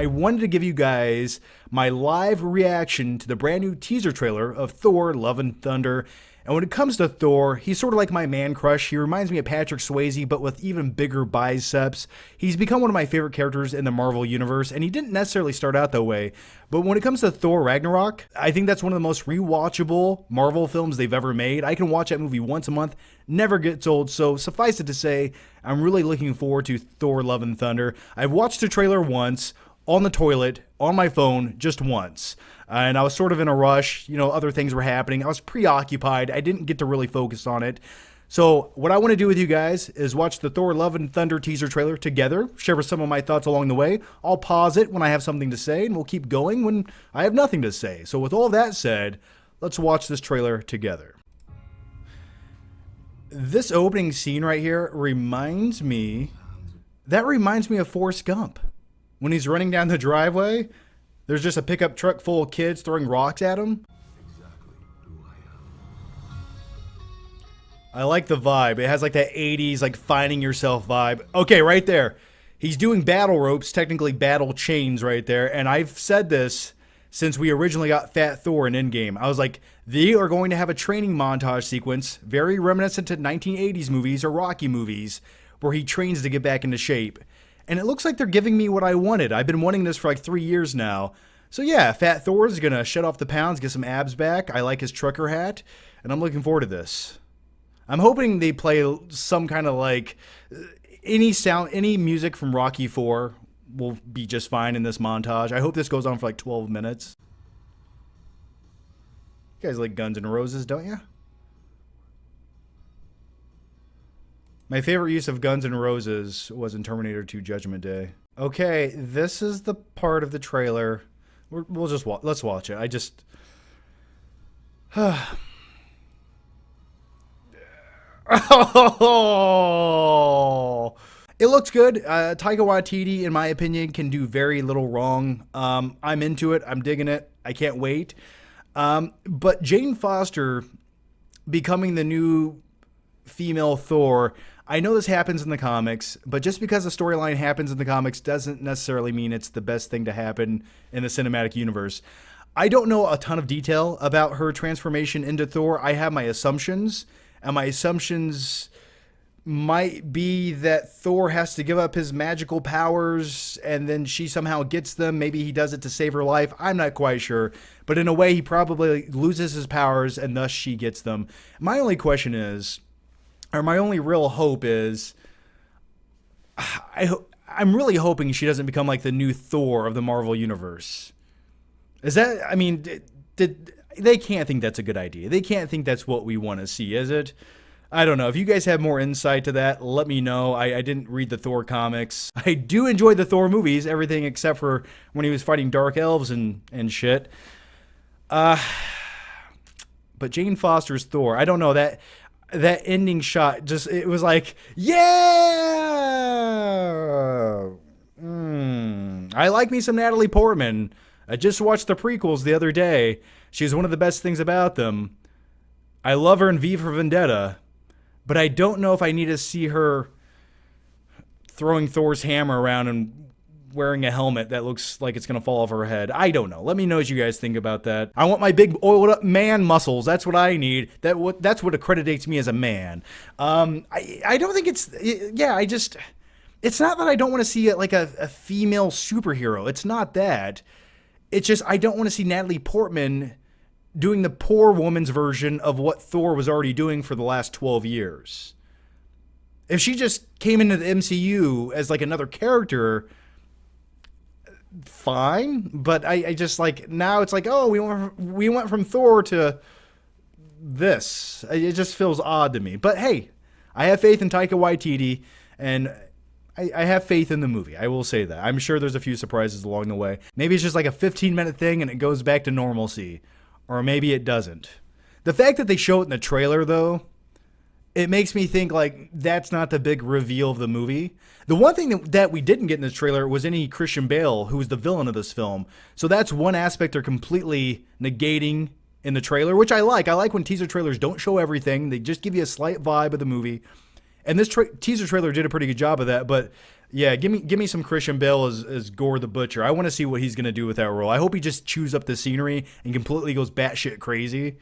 I wanted to give you guys my live reaction to the brand new teaser trailer of Thor: Love and Thunder. And when it comes to Thor, he's sort of like my man crush. He reminds me of Patrick Swayze, but with even bigger biceps. He's become one of my favorite characters in the Marvel Universe, and he didn't necessarily start out that way. But when it comes to Thor Ragnarok, I think that's one of the most rewatchable Marvel films they've ever made. I can watch that movie once a month, never gets old. So suffice it to say, I'm really looking forward to Thor: Love and Thunder. I've watched the trailer once, on the toilet, on my phone, just once. And I was sort of in a rush, other things were happening. I was preoccupied. I didn't get to really focus on it. So what I want to do with you guys is watch the Thor: Love and Thunder teaser trailer together, share some of my thoughts along the way. I'll pause it when I have something to say, and we'll keep going when I have nothing to say. So with all that said, let's watch this trailer together. This opening scene right here reminds me of Forrest Gump. When he's running down the driveway, there's just a pickup truck full of kids throwing rocks at him. Exactly who I am. I like the vibe. It has like that 80s, like finding yourself vibe. Okay, right there. He's doing battle ropes, technically battle chains right there. And I've said this since we originally got Fat Thor in Endgame. I was like, they are going to have a training montage sequence, very reminiscent to 1980s movies or Rocky movies, where he trains to get back into shape. And it looks like they're giving me what I wanted. I've been wanting this for like 3 years now. So yeah, Fat Thor is going to shed off the pounds, get some abs back. I like his trucker hat, and I'm looking forward to this. I'm hoping they play some kind of like any music from Rocky 4 will be just fine in this montage. I hope this goes on for like 12 minutes. You guys like Guns N' Roses, don't you? My favorite use of Guns N' Roses was in Terminator 2 Judgment Day. Okay, this is the part of the trailer. We'll just let's watch it. Oh, it looks good. Taika Waititi, in my opinion, can do very little wrong. I'm into it. I'm digging it. I can't wait. But Jane Foster becoming the new female Thor, I know this happens in the comics, but just because a storyline happens in the comics doesn't necessarily mean it's the best thing to happen in the cinematic universe. I don't know a ton of detail about her transformation into Thor. I have my assumptions, and my assumptions might be that Thor has to give up his magical powers and then she somehow gets them. Maybe he does it to save her life. I'm not quite sure. But in a way, he probably loses his powers and thus she gets them. My only question is, or my only real hope is, I'm really hoping she doesn't become like the new Thor of the Marvel Universe. Is that, I mean, they can't think that's a good idea. They can't think that's what we want to see, is it? I don't know. If you guys have more insight to that, let me know. I didn't read the Thor comics. I do enjoy the Thor movies, everything except for when he was fighting dark elves and shit. But Jane Foster's Thor, I don't know, that ending shot, just, it was like, yeah! I like me some Natalie Portman. I just watched the prequels the other day. She's one of the best things about them. I love her in V for Vendetta, but I don't know if I need to see her throwing Thor's hammer around and wearing a helmet that looks like it's going to fall off her head. I don't know. Let me know what you guys think about that. I want my big oiled up man muscles. That's what I need. That's what accreditates me as a man. I don't think it's, yeah, it's not that I don't want to see like a female superhero. It's not that. It's just, I don't want to see Natalie Portman doing the poor woman's version of what Thor was already doing for the last 12 years. If she just came into the MCU as like another character, fine. But I just like, now it's like, oh, we went from Thor to this. It just feels odd to me. But hey, I have faith in Taika Waititi, and I have faith in the movie. I will say that. I'm sure there's a few surprises along the way. Maybe it's just like a 15-minute thing and it goes back to normalcy. Or maybe it doesn't. The fact that they show it in the trailer, though, it makes me think like that's not the big reveal of the movie. The one thing that we didn't get in this trailer was any Christian Bale, who was the villain of this film. So that's one aspect they're completely negating in the trailer, which I like. I like when teaser trailers don't show everything. They just give you a slight vibe of the movie. And this teaser trailer did a pretty good job of that. But Yeah, give me some Christian Bale as Gore the Butcher. I want to see what he's gonna do with that role. I hope he just chews up the scenery and completely goes batshit crazy.